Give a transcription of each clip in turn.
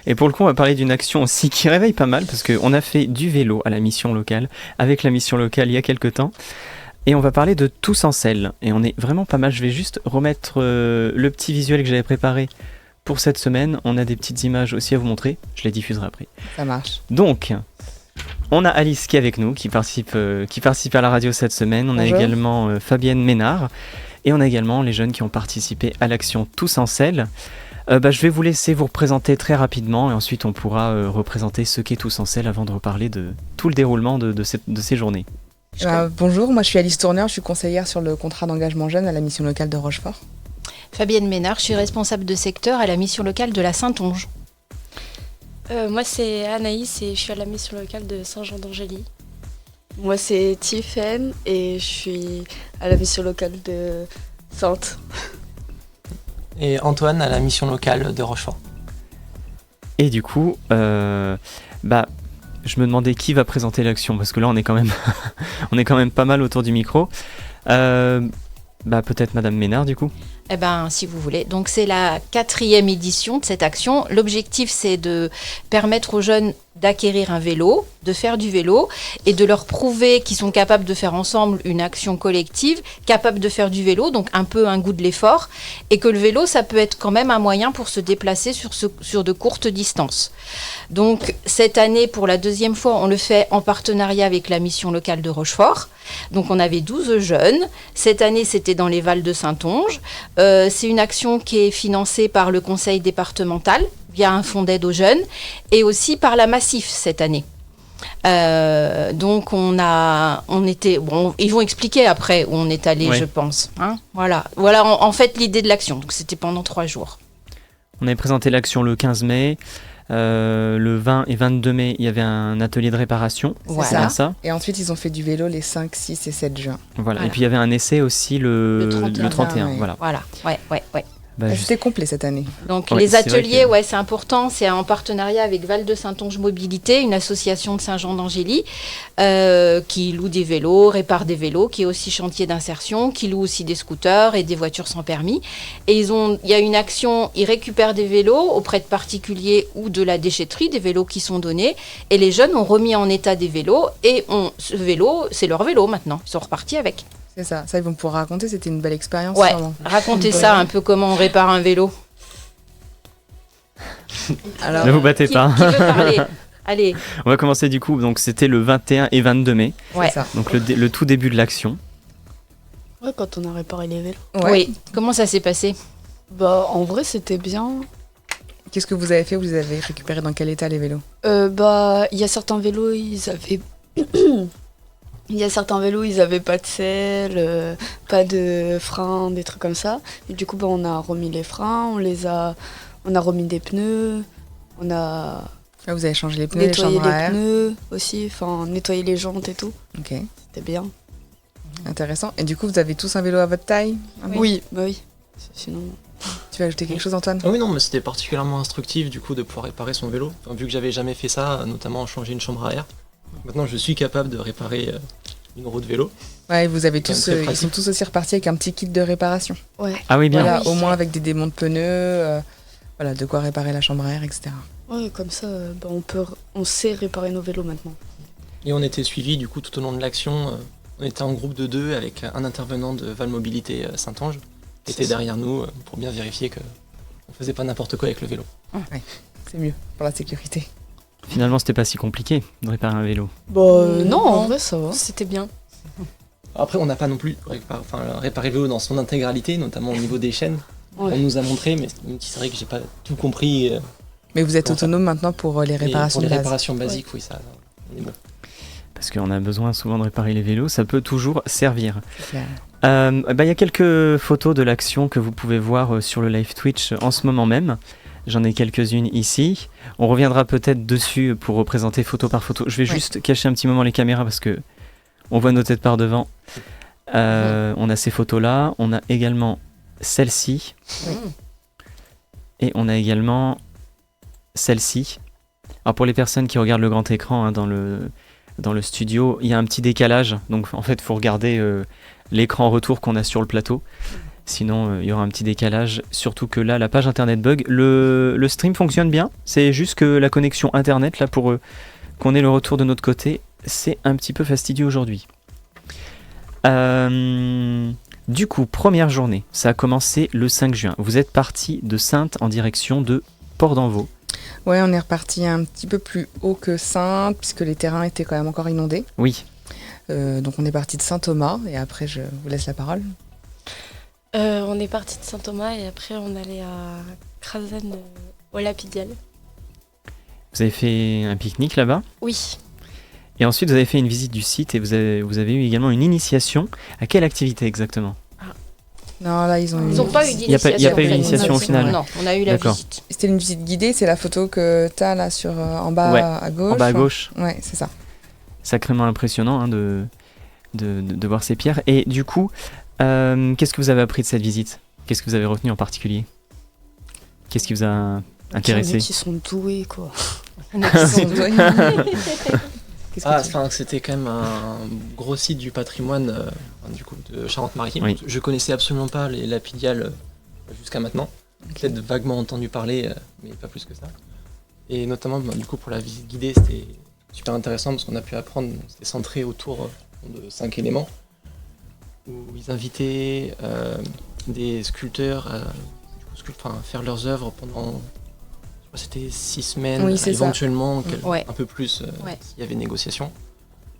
Et pour le coup, on va parler d'une action aussi qui réveille pas mal, parce qu'on a fait du vélo à la mission locale, avec la mission locale il y a quelques temps. Et on va parler de Tous en selle. Et on est vraiment pas mal. Je vais juste remettre le petit visuel que j'avais préparé pour cette semaine. On a des petites images aussi à vous montrer. Je les diffuserai après. Ça marche. Donc, on a Alice qui est avec nous, qui participe à la radio cette semaine. On Bonjour. a également Fabienne Ménard. Et on a également les jeunes qui ont participé à l'action Tous en selle. Je vais vous laisser vous représenter très rapidement. Et ensuite, on pourra représenter ce qu'est Tous en selle avant de reparler de tout le déroulement de ces journées. Bonjour, moi je suis Alice Tourneur, je suis conseillère sur le contrat d'engagement jeune à la mission locale de Rochefort. Fabienne Ménard, je suis responsable de secteur à la mission locale de la Saintonge. Moi c'est Anaïs et je suis à la mission locale de Saint-Jean-d'Angély. Moi c'est Tiffaine et je suis à la mission locale de Sainte. Et Antoine à la mission locale de Rochefort. Et du coup, je me demandais qui va présenter l'action, parce que là on est quand même pas mal autour du micro. Peut-être Madame Ménard du coup. Eh bien, si vous voulez. Donc, c'est la 4e édition de cette action. L'objectif, c'est de permettre aux jeunes d'acquérir un vélo, de faire du vélo et de leur prouver qu'ils sont capables de faire ensemble une action collective, capables de faire du vélo, donc un peu un goût de l'effort, et que le vélo, ça peut être quand même un moyen pour se déplacer sur de courtes distances. Donc, cette année, pour la 2e fois, on le fait en partenariat avec la mission locale de Rochefort. Donc, on avait 12 jeunes. Cette année, c'était dans les Vals de Saintonge. C'est une action qui est financée par le conseil départemental via un fonds d'aide aux jeunes et aussi par la Massif cette année. Donc ils vont expliquer après où on est allé, Ouais. je pense. Hein, voilà en fait l'idée de l'action. Donc c'était pendant 3 jours. On avait présenté l'action le 15 mai. Le 20 et 22 mai, il y avait un atelier de réparation. Voilà. C'est bien ça. Et ensuite ils ont fait du vélo les 5, 6 et 7 juin. Voilà. Voilà. Et puis il y avait un essai aussi le 31. ouais. Voilà. Voilà, ouais. C'était complet cette année. Donc Ouais, les c'est vrai ateliers, que- c'est important, c'est en partenariat avec Val de Saintonge Mobilité, une association de Saint-Jean-d'Angély qui loue des vélos, répare des vélos, qui est aussi chantier d'insertion, qui loue aussi des scooters et des voitures sans permis. Et il y a une action, ils récupèrent des vélos auprès de particuliers ou de la déchetterie, des vélos qui sont donnés, et les jeunes ont remis en état des vélos, et ce vélo, c'est leur vélo maintenant, ils sont repartis avec. C'est ça, ils vont pouvoir raconter, c'était une belle expérience. Ouais, Vraiment. racontez ça un peu comment on répare un vélo. Alors, Ne vous battez pas. Qui veut parler? Allez, On va commencer du coup. Donc c'était le 21 et 22 mai. ouais. c'est ça. Donc le tout début de l'action. Ouais, quand on a réparé les vélos. Ouais. Oui, comment ça s'est passé? En vrai c'était bien. Qu'est-ce que vous avez fait? Vous les avez récupérés dans quel état les vélos? Il y a certains vélos, ils avaient... Il y a certains vélos, ils avaient pas de selle, pas de frein, des trucs comme ça. Et du coup, on a remis les freins, on a remis des pneus, on a Là, vous avez changé les pneus, les nettoyé chambres à les air. pneus aussi, nettoyé les jantes et tout. Ok, C'était bien. intéressant. Et du coup, vous avez tous un vélo à votre taille? Oui, oui. Sinon... Tu veux ajouter quelque chose, Antoine? Ah oui, non, mais c'était particulièrement instructif du coup de pouvoir réparer son vélo. Enfin, vu que j'avais jamais fait ça, notamment changer une chambre à air. Maintenant, je suis capable de réparer une roue de vélo. Ouais, vous avez C'est tous, très ils pratique. sont tous aussi repartis avec un petit kit de réparation. Ouais. Ah oui, bien. Voilà, oui. au moins avec des démonts de pneus, voilà, de quoi réparer la chambre à air, etc. Ouais, comme ça, on sait réparer nos vélos maintenant. Et on était suivis du coup tout au long de l'action. On était en groupe de 2 avec un intervenant de Val Mobilité Saintonge qui était derrière nous pour bien vérifier que on faisait pas n'importe quoi avec le vélo. C'est mieux pour la sécurité. Finalement, c'était pas si compliqué de réparer un vélo. Non, en vrai, ça va. C'était bien. Après, on n'a pas non plus réparé le vélo dans son intégralité, notamment au niveau des chaînes. Ouais. On nous a montré, mais c'est vrai que j'ai pas tout compris. Mais vous êtes Comment ça autonome autonome maintenant pour les Et réparations pour les de base. réparations basiques, oui, ça, on est bon. Parce qu'on a besoin souvent de réparer les vélos, ça peut toujours servir. C'est clair. Il y a quelques photos de l'action que vous pouvez voir sur le live Twitch en ce moment même. J'en ai quelques-unes ici. On reviendra peut-être dessus pour représenter photo par photo. Je vais juste cacher un petit moment les caméras parce que on voit nos têtes par devant. On a ces photos-là. On a également celle-ci. Et on a également celle-ci. Alors pour les personnes qui regardent le grand écran dans le studio, il y a un petit décalage. Donc en fait, il faut regarder l'écran retour qu'on a sur le plateau. Sinon, il y aura un petit décalage. Surtout que là, la page internet bug. Le stream fonctionne bien. C'est juste que la connexion internet, là, pour qu'on ait le retour de notre côté, c'est un petit peu fastidieux aujourd'hui. Du coup, première journée. Ça a commencé le 5 juin. Vous êtes parti de Saintes en direction de Port-d'Envaux. Ouais, on est reparti un petit peu plus haut que Saintes, puisque les terrains étaient quand même encore inondés. Oui. Donc on est parti de Saint-Thomas, et après je vous laisse la parole. On est parti de Saint-Thomas et après on allait à Krasen au Lapidial. Vous avez fait un pique-nique là-bas. Oui. Et ensuite, vous avez fait une visite du site et vous avez eu également une initiation. À quelle activité exactement? Non, là ils ont Ils n'ont pas eu Il y a pas- il y a pas eu d'initiation au final. Non, on a eu la D'accord. visite. C'était une visite guidée, c'est la photo que tu as là sur, en bas Ouais, à gauche. En bas à gauche. Ouais, c'est ça. Sacrément impressionnant hein, de voir ces pierres. Et du coup, qu'est-ce que vous avez appris de cette visite? Qu'est-ce que vous avez retenu en particulier? Qu'est-ce qui vous a intéressé? Qui sont doués, quoi. On a qui sont- Qu'est-ce que tu- Enfin, c'était quand même un gros site du patrimoine du coup, de Charente-Maritime. Oui. Je connaissais absolument pas les Lapidiales jusqu'à maintenant. Peut-être vaguement entendu parler, mais pas plus que ça. Et notamment, du coup, pour la visite guidée, c'était super intéressant parce qu'on a pu apprendre, c'était centré autour de 5 éléments, où ils invitaient des sculpteurs faire leurs œuvres pendant, je crois que c'était 6 semaines, Oui, c'est ça. éventuellement Ouais. un peu plus Ouais. s'il y avait négociation.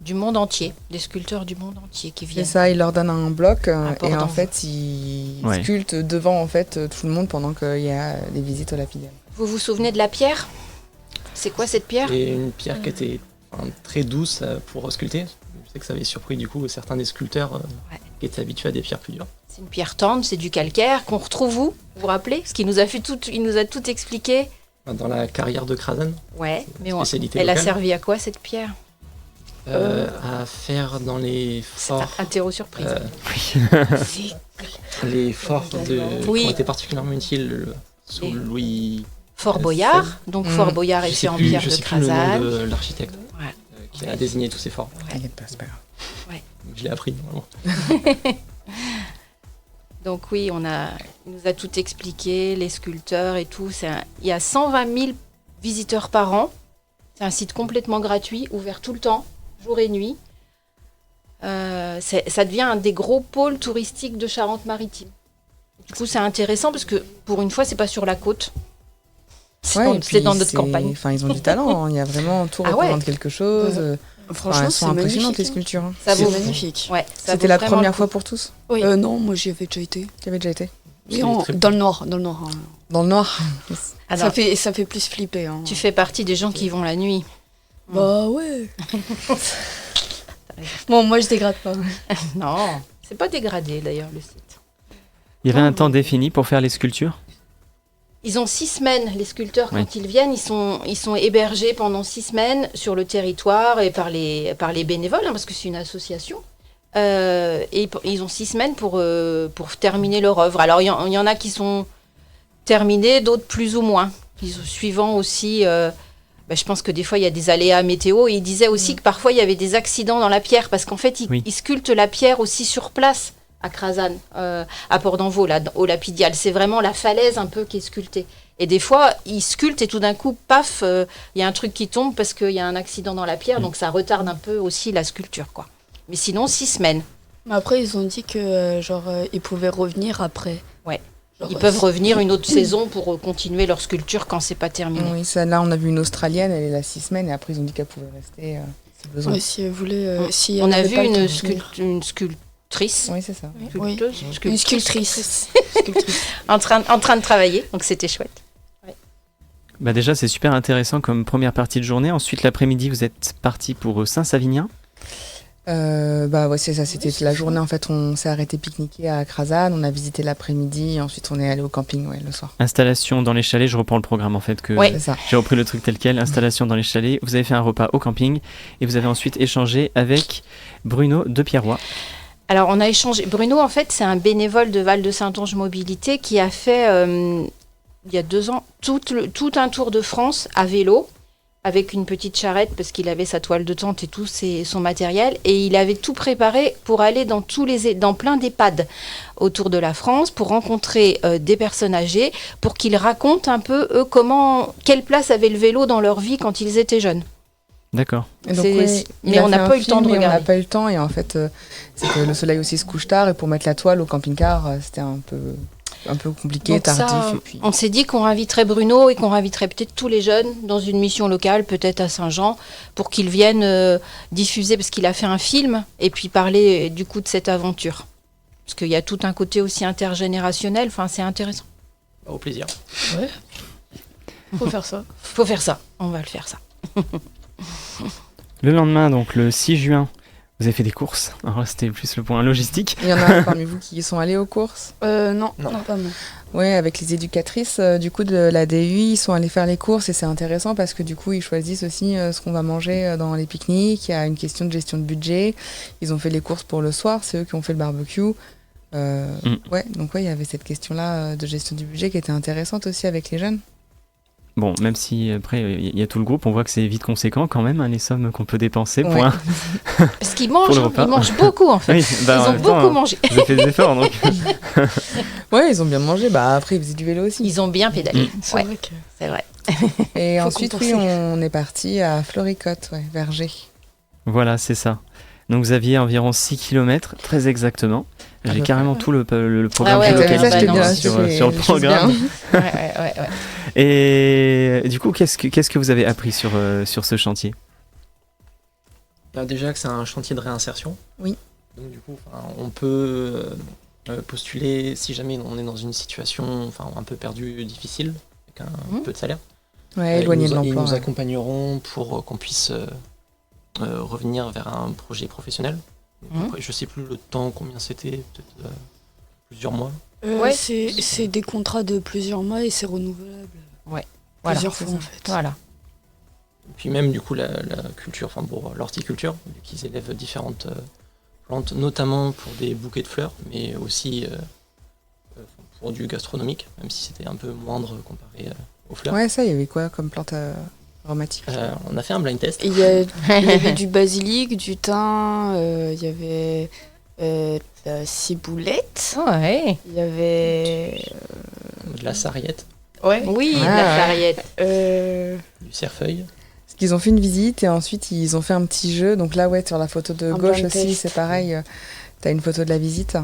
Du monde entier, des sculpteurs du monde entier qui C'est viennent. ça, il leur donne un bloc Un et en Port-d'Envaux. fait ils Ouais. sculptent devant en fait tout le monde pendant qu'il y a des visites au Lapidial. Vous vous souvenez de la pierre? C'est quoi cette pierre? Et une pierre qui était très douce pour sculpter. Je sais que ça avait surpris du coup certains des sculpteurs Ouais. qui étaient habitués à des pierres plus dures. C'est une pierre tendre, c'est du calcaire qu'on retrouve où? Vous vous rappelez? Parce qu'il nous a il nous a tout expliqué. Dans la carrière de Krasen, Ouais, mais spécialité elle a locale, servi à quoi cette pierre? à faire dans les forts, Interro surprise. les forts Oui. qui ont été particulièrement utiles sous Et- Louis. Fort Boyard, donc Fort Boyard est Je fait sais en plus, pierre je de sais plus le nom Krasan. de l'architecte Ouais. qui a désigné tous ces forts. T'inquiète pas, c'est pas grave. Je l'ai appris normalement. Donc oui, il nous a tout expliqué, les sculpteurs et tout. Il y a 120 000 visiteurs par an. C'est un site complètement gratuit, ouvert tout le temps, jour et nuit. Ça devient un des gros pôles touristiques de Charente-Maritime. Du coup, c'est intéressant parce que pour une fois, c'est pas sur la côte. C'est Ouais, dans, et c'est puis dans notre campagne. Enfin, ils ont du talent, hein. Il y a vraiment tout Ah ouais. représente quelque chose. Franchement, Elles c'est sont impressionnantes magnifique. les sculptures. Hein. Ça C'est vaut magnifique. Ouais, ça C'était vaut la vraiment première le coup. fois pour tous Oui. Non, moi j'y avais déjà été. qui avait déjà été Oui, C'est très- dans le noir, hein. dans le noir. Alors, Ça fait plus flipper. Hein. tu fais partie des gens qui vont la nuit. Bah ouais. Bon, moi je dégrade pas. Non, c'est pas dégradé d'ailleurs le site. Il y avait un temps défini pour faire les sculptures? Ils ont 6 semaines, les sculpteurs, quand Oui. ils viennent, ils sont hébergés pendant 6 semaines sur le territoire et par les bénévoles, hein, parce que c'est une association. Et ils ont 6 semaines pour terminer leur œuvre. Alors, il y en a qui sont terminés, d'autres plus ou moins. Suivant aussi, je pense que des fois, il y a des aléas météo. Et il disait aussi que parfois, il y avait des accidents dans la pierre, parce qu'en fait, Oui. ils sculptent la pierre aussi sur place. À Krasan, à Port-d'Envaux, là, au Lapidial. C'est vraiment la falaise un peu qui est sculptée. Et des fois, ils sculptent et tout d'un coup, paf, il y a un truc qui tombe parce qu'il y a un accident dans la pierre, donc ça retarde un peu aussi la sculpture, quoi. Mais sinon, 6 semaines. Mais après, ils ont dit que ils pouvaient revenir après. Ouais. Genre, Ils peuvent revenir une autre saison pour continuer leur sculpture quand c'est pas terminé. Oui, celle-là, on a vu une Australienne, elle est là 6 semaines et après ils ont dit qu'elle pouvait rester si besoin. Ouais, si elle voulait. Si On elle a avait vu pas le temps une de venir. sculptrice. Oui, c'est ça. Oui. Sculpteuse, Une sculptrice. en train de travailler, donc c'était chouette. Bah déjà, c'est super intéressant comme première partie de journée. Ensuite, l'après-midi, vous êtes parti pour Saint-Savinien. Bah ouais, c'est ça, c'était la journée en fait, on s'est arrêté pique-niquer à Krasan, on a visité l'après-midi et ensuite on est allé au camping le soir. Installation dans les chalets, je reprends le programme en fait, que Ouais. C'est ça. j'ai repris le truc tel quel. Installation dans les chalets, vous avez fait un repas au camping et vous avez ensuite échangé avec Bruno de Pierrois. Alors, on a échangé. Bruno, en fait, c'est un bénévole de Val-de-Saint-Onge Mobilité qui a fait, il y a 2 ans, tout un tour de France à vélo avec une petite charrette parce qu'il avait sa toile de tente et tout son matériel. Et il avait tout préparé pour aller dans plein d'EHPAD autour de la France pour rencontrer des personnes âgées pour qu'ils racontent un peu, eux, quelle place avait le vélo dans leur vie quand ils étaient jeunes. D'accord. Et donc, Mais on n'a pas eu le temps de regarder. On n'a pas eu le temps et en fait, c'est que le soleil aussi se couche tard et pour mettre la toile au camping-car, c'était un peu compliqué, Donc tardif. ça, Et puis... on s'est dit qu'on inviterait Bruno et qu'on inviterait peut-être tous les jeunes dans une mission locale, peut-être à Saint-Jean, pour qu'ils viennent diffuser, parce qu'il a fait un film, et puis parler du coup de cette aventure. Parce qu'il y a tout un côté aussi intergénérationnel, enfin c'est intéressant. Au plaisir. Ouais. Faut faire ça. Faut faire ça, on va le faire ça. Le lendemain, donc le 6 juin, vous avez fait des courses. Alors là, c'était plus le point logistique. Il y en a parmi vous qui sont allés aux courses? Non, Non. pas moi. Oui, avec les éducatrices du coup de la DUI, ils sont allés faire les courses et c'est intéressant parce que du coup ils choisissent aussi ce qu'on va manger dans les pique-niques. Il y a une question de gestion de budget. Ils ont fait les courses pour le soir, c'est eux qui ont fait le barbecue. Ouais, donc il y avait cette question-là de gestion du budget qui était intéressante aussi avec les jeunes. Bon, même si après il y a tout le groupe, on voit que c'est vite conséquent quand même, hein, les sommes qu'on peut dépenser pour Ouais. Parce qu'ils mangent, Pour le repas. ils mangent beaucoup en fait. Oui, bah, en Ils ont même temps, beaucoup mangé. Vous avez fait des efforts, donc. Ouais, ils ont bien mangé. Bah après ils faisaient du vélo aussi. Ils ont bien pédalé. C'est Ouais, vrai que... c'est vrai. Et Faut ensuite compenser. oui, on est parti à Floricote, ouais, Verger. Voilà, c'est ça. Donc vous aviez environ 6 km, très exactement. À J'ai peu carrément près. tout le programme Ah ouais, localisé ouais, ça, c'était bien, sur c'était le les choses programme. bien. Ouais. Et du coup, qu'est-ce que vous avez appris sur ce chantier? Déjà que c'est un chantier de réinsertion. Oui. Donc du coup, on peut postuler si jamais on est dans une situation un peu perdue, difficile, avec un peu de salaire. Ouais, éloigné de Ils l'emploi. nous ouais. accompagneront pour qu'on puisse revenir vers un projet professionnel. Donc, après, je sais plus le temps, combien c'était, peut-être plusieurs mois. Ouais. C'est des contrats de plusieurs mois et c'est renouvelable. Voilà, Plusieurs c'est fois ça. en fait. Voilà. Et puis même du coup la culture, l'horticulture, vu qu'ils élèvent différentes plantes, notamment pour des bouquets de fleurs, mais aussi pour du gastronomique, même si c'était un peu moindre comparé aux fleurs. Ouais, ça, il y avait quoi comme plante aromatique? On a fait un blind test. Il y avait du basilic, du thym, il y avait la ciboulette, Ouais. il y avait... De la sarriette, Ouais. Oui, Ah, la ouais. sarriette. du cerfeuil. Parce qu'ils ont fait une visite et ensuite ils ont fait un petit jeu. Donc là, ouais, sur la photo de Un gauche blind aussi, test. c'est pareil. T'as une photo de la visite.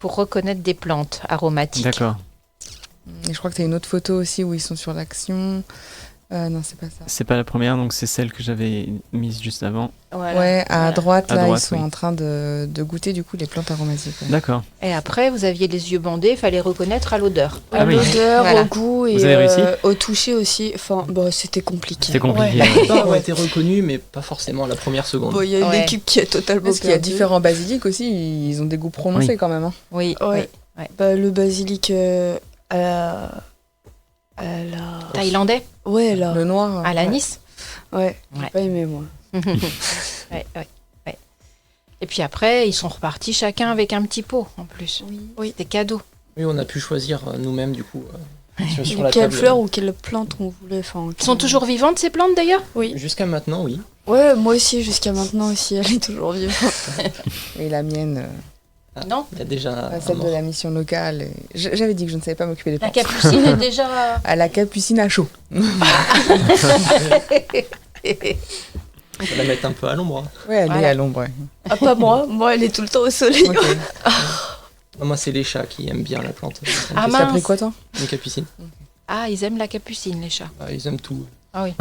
Pour reconnaître des plantes aromatiques. D'accord. Et je crois que t'as une autre photo aussi où ils sont sur l'action. Non, c'est pas ça. C'est pas la première, donc c'est celle que j'avais mise juste avant. Voilà. Ouais, à Voilà. droite, À là, droite, ils sont oui. en train de goûter du coup les plantes aromatiques. ouais. D'accord. Et après, vous aviez les yeux bandés, il fallait reconnaître à l'odeur. Ah À oui. l'odeur, Voilà. au goût et Vous avez réussi au toucher aussi. Enfin, c'était compliqué. C'était compliqué. Ouais. Les plantes ont été reconnues, mais pas forcément à la première seconde. Bon, il y a une Ouais. équipe qui a totalement Parce qu'il y a perdu. différents basiliques aussi, ils ont des goûts prononcés Oui. quand même. Hein. Oui, Ouais. oui. Bah, le basilic à la... Thaïlandais, Ouais, là. Le noir. à l'anis. Ouais, j'ai Ouais. pas aimé, moi. Ouais. Et puis après, ils sont repartis chacun avec un petit pot en plus. Oui. C'était cadeau. Oui, on a pu choisir nous-mêmes du coup sur la Quelle table. fleur ou quelle plante on voulait. Enfin, Elles sont toujours vivantes ces plantes d'ailleurs? Oui. Jusqu'à maintenant, oui. Ouais, moi aussi, jusqu'à maintenant aussi, elle est toujours vivante. Et la mienne, Non. Il y a déjà celle un de mort. la mission locale. J'avais dit que je ne savais pas m'occuper des La plantes. capucine est déjà. À la capucine à chaud. On va la mettre un peu à l'ombre. Ouais, elle est Voilà. à l'ombre. Ouais. Ah, pas moi. Moi, elle est tout le temps au soleil. Ok. Non, moi, c'est les chats qui aiment bien la plante. Ah, T'as pris mince. quoi toi? Une capucine. Ah, ils aiment la capucine, les chats. Ils aiment tout. Ah oui.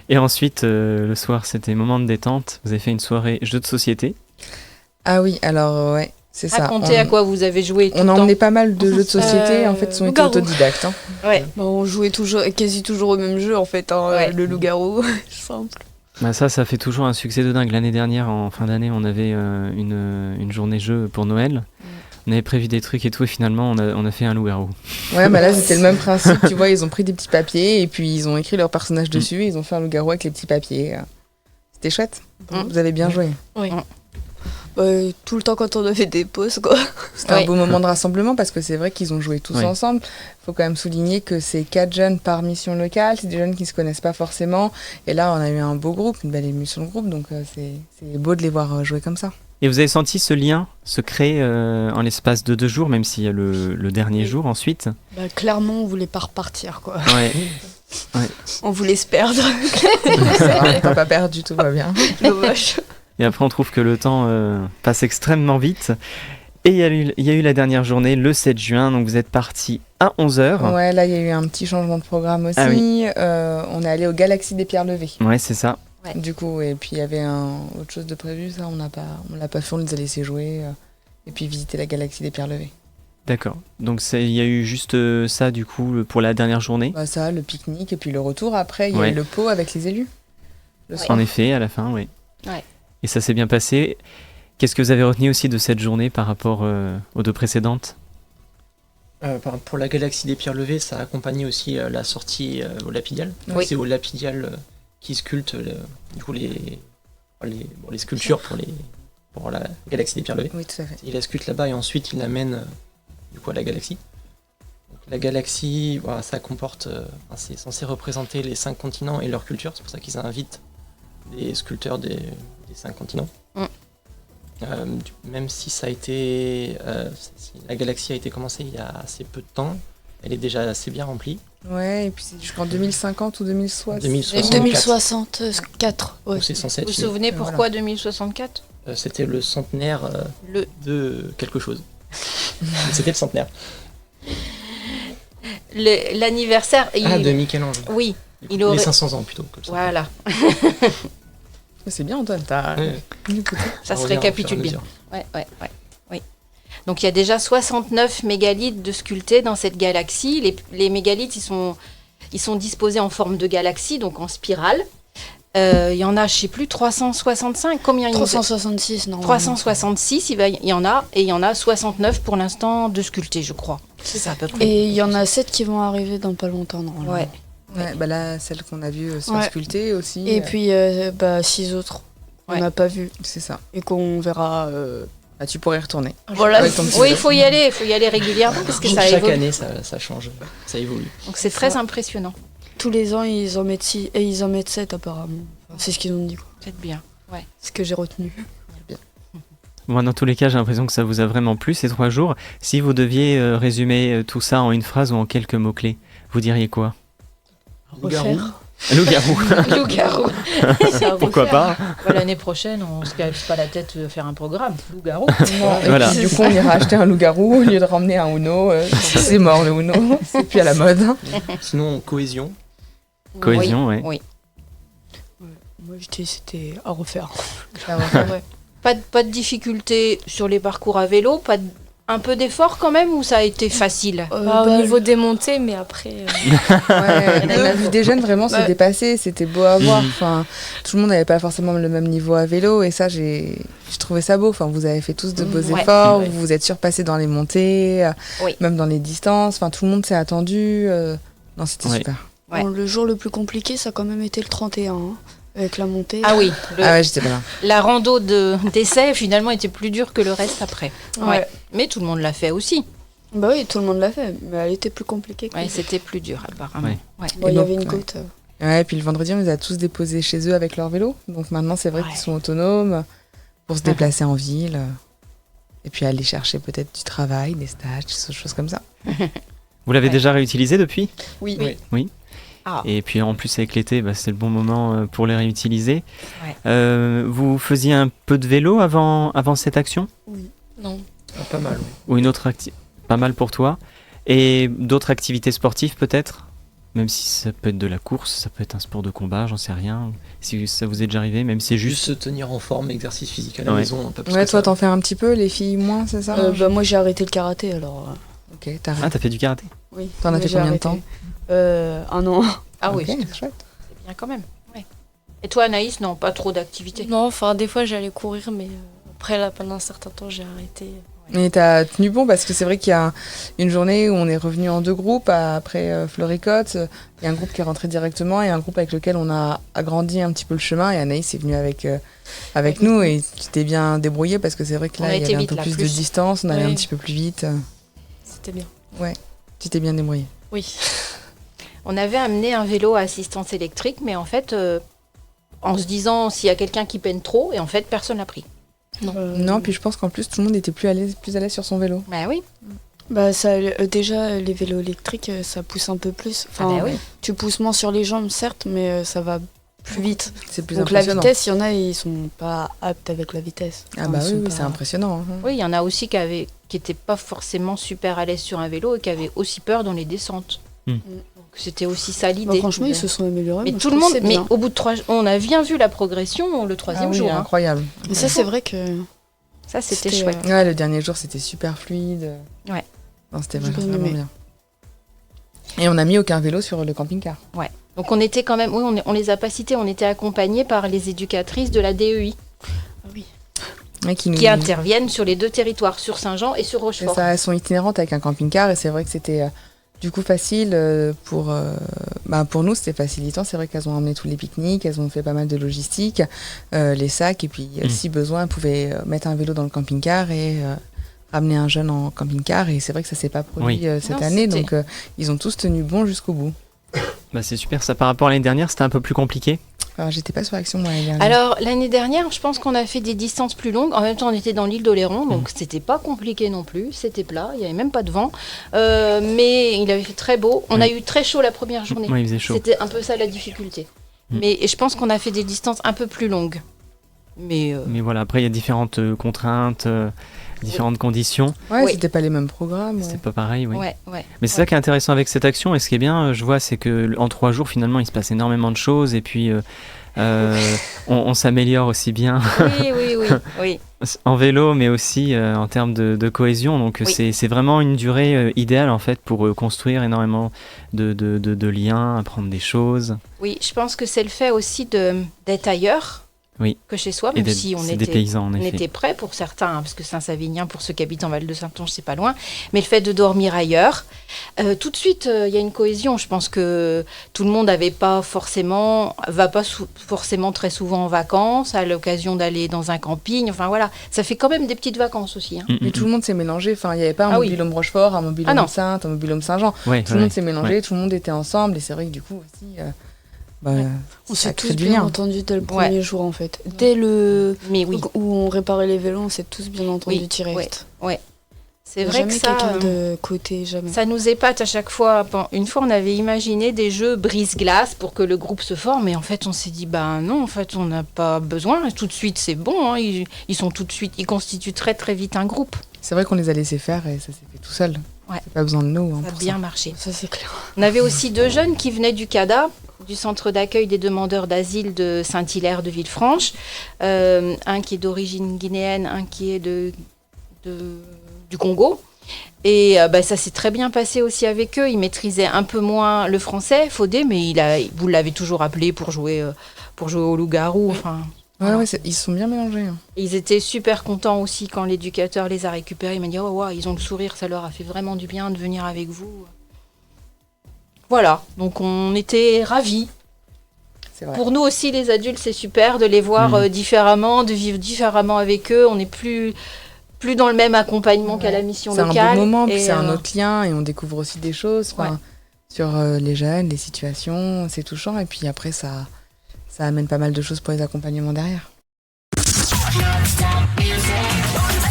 Et ensuite, le soir, c'était moment de détente. Vous avez fait une soirée jeux de société. Ah oui, alors ouais, c'est ça. Racontez à quoi vous avez joué tout On le a temps. emmené pas mal de jeux de société. En fait, ils sont été Loup-garou. autodidactes. Hein. Ouais. Bah, on jouait quasi toujours au même jeu, en fait. Hein, Ouais. le loup-garou, simple. Bah ça fait toujours un succès de dingue. L'année dernière, en fin d'année, on avait une journée jeu pour Noël. On avait prévu des trucs et tout, et finalement, on a fait un loup-garou. Ouais, mais là, c'était le même principe. Tu vois, ils ont pris des petits papiers et puis ils ont écrit leur personnage dessus. Et ils ont fait un loup-garou avec les petits papiers. C'était chouette. Mm. Vous avez bien joué. Oui. Tout le temps quand on avait des pauses, quoi. C'était un beau moment de rassemblement parce que c'est vrai qu'ils ont joué tous ensemble. Il faut quand même souligner que c'est 4 jeunes par mission locale, c'est des jeunes qui ne se connaissent pas forcément. Et là, on a eu un beau groupe, une belle émulsion de groupe, donc c'est beau de les voir jouer comme ça. Et vous avez senti ce lien se créer en l'espace de 2 jours, même s'il y a le dernier jour ensuite? Clairement, on voulait pas repartir, quoi. Ouais. On voulait se perdre. T'as pas perdu, tout va bien. Dommage. Et après, on trouve que le temps passe extrêmement vite. Et il y a eu la dernière journée, le 7 juin, donc vous êtes partis à 11h. Ouais, là, il y a eu un petit changement de programme aussi. Ah oui. On est allé au Galaxie des Pierres Levées. Ouais, c'est ça. Ouais. Du coup, et puis il y avait autre chose de prévu, ça, on l'a pas fait, on les a laissés jouer. Et puis visiter la Galaxie des Pierres Levées. D'accord. Donc il y a eu juste ça, du coup, pour la dernière journée. Bah ça, le pique-nique, et puis le retour. Après, il y a Ouais. eu le pot avec les élus. Le soir. En effet, à la fin, oui. Ouais. Et ça s'est bien passé. Qu'est-ce que vous avez retenu aussi de cette journée par rapport aux 2 précédentes? Pour la Galaxie des Pierres Levées, ça a accompagné aussi la sortie au Lapidial. Oui. C'est au Lapidial qui sculpte du coup les sculptures pour la Galaxie des Pierres Levées. Oui, tout à fait. Il la sculpte là-bas et ensuite il l'amène du coup à la Galaxie. Donc, la Galaxie, voilà, ça comporte, c'est censé représenter les 5 continents et leur culture. C'est pour ça qu'ils invitent des sculpteurs des 5 continents. Même si ça a été, la Galaxie a été commencée il y a assez peu de temps, elle est déjà assez bien remplie. Ouais, et puis c'est jusqu'en 2050 ou 2060. 2064. Ouais. Donc, c'est censé Vous être vous fini. souvenez pourquoi 2064? C'était le centenaire de quelque chose. C'était le centenaire. L'anniversaire. De Michel-Ange. Oui, Du coup, il aurait. Les 500 ans plutôt. Comme ça. Voilà, C'est bien, Antoine, t'as Ouais. écouté. ça se revient au récapitule fur et à bien. mesure. Oui. Donc il y a déjà 69 mégalithes de sculptés dans cette galaxie. Les mégalithes, ils sont disposés en forme de galaxie, donc en spirale. Il y en a, je sais plus, 365. Combien il y en a 366, non. 366, il y en a, et il y en a 69 pour l'instant de sculptés, je crois. C'est ça à peu près. Et il y en a 7 qui vont arriver dans pas longtemps, non. Ouais. Ouais, bah là, celle qu'on a vue se Ouais. sculpter aussi. Et puis 6 autres qu'on Ouais. n'a pas vu C'est ça. et qu'on verra. Ah, tu pourrais y retourner. Voilà. Avec ton petit Oui, il vélo. faut y aller régulièrement parce que ça Chaque évolue. année, ça change, ça évolue. Donc c'est très impressionnant. Tous les ans, ils en mettent 6 et ils en mettent 7 apparemment. Enfin, c'est ce qu'ils ont dit, quoi. C'est bien. Ce que j'ai retenu. Bon, dans tous les cas, j'ai l'impression que ça vous a vraiment plu ces 3 jours. Si vous deviez résumer tout ça en une phrase ou en quelques mots-clés, vous diriez quoi? Loup-garou. Loup-garou. Loup-garou. Pourquoi pas? L'année prochaine, on se casse pas la tête de faire un programme. Loup-garou. Non, et Voilà. puis, du coup, on ira acheter un loup-garou au lieu de ramener un Uno. C'est mort le Uno, c'est plus à la mode. Sinon, cohésion. Cohésion, ouais. Oui. Moi, je dis c'était à refaire. Pas de difficulté sur les parcours à vélo, un peu d'effort quand même, ou ça a été facile? Au niveau des montées, mais après. Ouais, on a vu des jeunes vraiment se Ouais. dépasser, c'était beau à voir. Enfin, tout le monde n'avait pas forcément le même niveau à vélo et ça, j'ai trouvé ça beau. Enfin, vous avez fait tous de beaux Ouais. efforts, Ouais. vous vous êtes surpassés dans les montées, Oui. même dans les distances. Enfin, tout le monde s'est attendu. Non, c'était Ouais. super. Ouais. Bon, le jour le plus compliqué, ça a quand même été le 31, hein, avec la montée. Ah oui, Ah ouais, j'étais pas là. la rando d'essai finalement était plus dure que le reste après. Ouais. Mais tout le monde l'a fait aussi. Bah oui, tout le monde l'a fait, mais elle était plus compliquée. que Ouais, les c'était plus dur apparemment. Ouais. Ouais. Bon, Et il y donc, avait une ouais. côte. Ouais, puis le vendredi, on les a tous déposés chez eux avec leur vélo. Donc maintenant, c'est vrai Ouais. qu'ils sont autonomes pour se déplacer en ville. Et puis aller chercher peut-être du travail, des stages, des choses comme ça. Vous l'avez Ouais. déjà réutilisé depuis? Oui. Oui. Ah. Et puis en plus avec l'été, c'est le bon moment pour les réutiliser. Ouais. Vous faisiez un peu de vélo avant cette action? Non. Ah, pas mal, oui. Ou une autre activité? Pas mal pour toi. Et d'autres activités sportives peut-être? Même si ça peut être de la course, ça peut être un sport de combat, j'en sais rien. Si ça vous est déjà arrivé, même si c'est Juste juste... se tenir en forme, exercice physique à la Ouais. maison, un peu plus Ouais, que toi, ça. t'en fais un petit peu, les filles moins, c'est ça Bah, moi, j'ai arrêté le karaté, alors. Ok, t'as Ah, t'as fait du karaté? Oui. T'en as Mais fait j'ai combien de arrêté. temps 1 an. Ah oui, Ok, c'est c'est chouette. bien quand même. Ouais. Et toi Anaïs, non, pas trop d'activité? Non, enfin, des fois, j'allais courir, mais après, là, pendant un certain temps, j'ai arrêté. Mais t'as tenu bon parce que c'est vrai qu'il y a une journée où on est revenu en 2 groupes après Floricote. Il y a un groupe qui est rentré directement et un groupe avec lequel on a agrandi un petit peu le chemin. Et Anaïs est venue avec nous et tu t'es bien débrouillée parce que c'est vrai que On a là, il y été avait un vite, peu là, plus de plus. distance, on allait Oui. un petit peu plus vite. C'était bien. Tu t'es bien débrouillée. Oui. On avait amené un vélo à assistance électrique, mais en fait, en se disant s'il y a quelqu'un qui peine trop, et en fait, personne l'a pris. Non, puis je pense qu'en plus, tout le monde était plus à l'aise sur son vélo. Bah oui. Bah ça, déjà les vélos électriques ça pousse un peu plus. Enfin, bah oui. tu pousses moins sur les jambes certes, mais ça va plus vite. C'est plus Donc la impressionnant. vitesse, il y en a ils sont pas aptes avec la vitesse. Ah Enfin, bah ils oui, sont oui, pas- c'est impressionnant. hein. Oui, il y en a aussi qui étaient pas forcément super à l'aise sur un vélo et qui avaient aussi peur dans les descentes. Hmm. Donc c'était aussi ça Bah, l'idée. franchement ils se sont améliorés. Mais moi, je tout le trouve monde, que c'est mais bien. au bout de 3 jours, on a bien vu la progression le Ah 3e oui, jour. hein. incroyable. Mais ça c'est vrai que Ça, c'était C'était, chouette. Ouais, le dernier jour, c'était super fluide. Ouais. Non, c'était J'ai vraiment, bien aimé. bien. Et on n'a mis aucun vélo sur le camping-car. Donc on était quand même, oui, on les a pas cités, on était accompagnés par les éducatrices de la DEI Ouais, qui interviennent sur les 2 territoires, sur Saint-Jean et sur C'est Rochefort. ça, elles sont itinérantes avec un camping-car et c'est vrai que c'était du coup facile pour nous, c'était facilitant. C'est vrai qu'elles ont emmené tous les pique-niques, elles ont fait pas mal de logistique, les sacs et puis si besoin, elles pouvaient mettre un vélo dans le camping-car et ramener un jeune en camping-car et c'est vrai que ça s'est pas produit cette Non, année c'était- donc ils ont tous tenu bon jusqu'au bout. Bah, c'est super, ça par rapport à l'année dernière, c'était un peu plus compliqué. Alors j'étais pas sur Action moi l'année dernière. Alors l'année dernière, je pense qu'on a fait des distances plus longues. En même temps, on était dans l'île d'Oléron, donc c'était pas compliqué non plus. C'était plat, il y avait même pas de vent, mais il avait fait très beau. On a eu très chaud la première journée. Ouais, il faisait chaud. C'était un peu ça la difficulté. Et je pense qu'on a fait des distances un peu plus longues. Mais Mais voilà, après il y a différentes contraintes, différentes conditions. Ouais, oui. c'était pas les mêmes programmes. C'est pas pareil, oui. ouais. Mais c'est ça qui est intéressant avec cette action. Et ce qui est bien, je vois, c'est que en 3 jours, finalement, il se passe énormément de choses. Et puis, on s'améliore aussi bien Oui. en vélo, mais aussi en termes de cohésion. Donc, Oui. c'est vraiment une durée idéale, en fait, pour construire énormément de liens, apprendre des choses. Oui, je pense que c'est le fait aussi d'être ailleurs que chez soi, Et même d'être si on c'est des était, paysans, en on effet. était prêts pour certains, hein, parce que Saint-Savinien, pour ceux qui habitent en Val-de-Saintonge, c'est pas loin. Mais le fait de dormir ailleurs, tout de suite, il y a une cohésion. Je pense que tout le monde va pas forcément très souvent en vacances, à l'occasion d'aller dans un camping. Enfin voilà, ça fait quand même des petites vacances aussi. Hein. Mais tout le monde s'est mélangé. Enfin, il n'y avait pas un Ah oui. mobil-home Rochefort, un mobil-home non. Sainte, un mobil-home Saint-Jean. Ouais, Tout le monde s'est mélangé, tout le monde était ensemble. Et c'est vrai que du coup aussi, on ça s'est crée tous du bien lien. entendus dès le premier jour en fait. Dès le Mais oui, où on réparait les vélos, on s'est tous bien entendus Oui, direct. c'est vrai que Jamais ça, quelqu'un de côté, jamais. ça nous épate à chaque fois. Bon, une fois, on avait imaginé des jeux brise-glace pour que le groupe se forme, et en fait, on s'est dit, bah non, en fait, on n'a pas besoin. Tout de suite, c'est bon. Hein, ils sont tout de suite, ils constituent très très vite un groupe. C'est vrai qu'on les a laissés faire et ça s'est fait tout seul. Ouais. C'est pas besoin de nous. hein, Ça a pour bien marché. Ça c'est clair. On avait aussi 2 jeunes qui venaient du CADA, du centre d'accueil des demandeurs d'asile de Saint-Hilaire de Villefranche. Un qui est d'origine guinéenne, un qui est du Congo. Et ça s'est très bien passé aussi avec eux. Ils maîtrisaient un peu moins le français, Fodé, mais vous l'avez toujours appelé pour jouer au loup-garou. Enfin, Ouais, ils se sont bien mélangés. hein. ils étaient super contents aussi quand l'éducateur les a récupérés. Il m'a dit, oh, wow, ils ont le sourire, ça leur a fait vraiment du bien de venir avec vous. Voilà, donc on était ravis. C'est vrai. Pour nous aussi, les adultes, c'est super de les voir différemment, de vivre différemment avec eux. On n'est plus dans le même accompagnement qu'à la mission C'est un locale. bon moment, puis Et, c'est un autre lien et on découvre aussi des choses sur les jeunes, les situations. C'est touchant et puis après, ça amène pas mal de choses pour les accompagnements derrière. Non-stop music.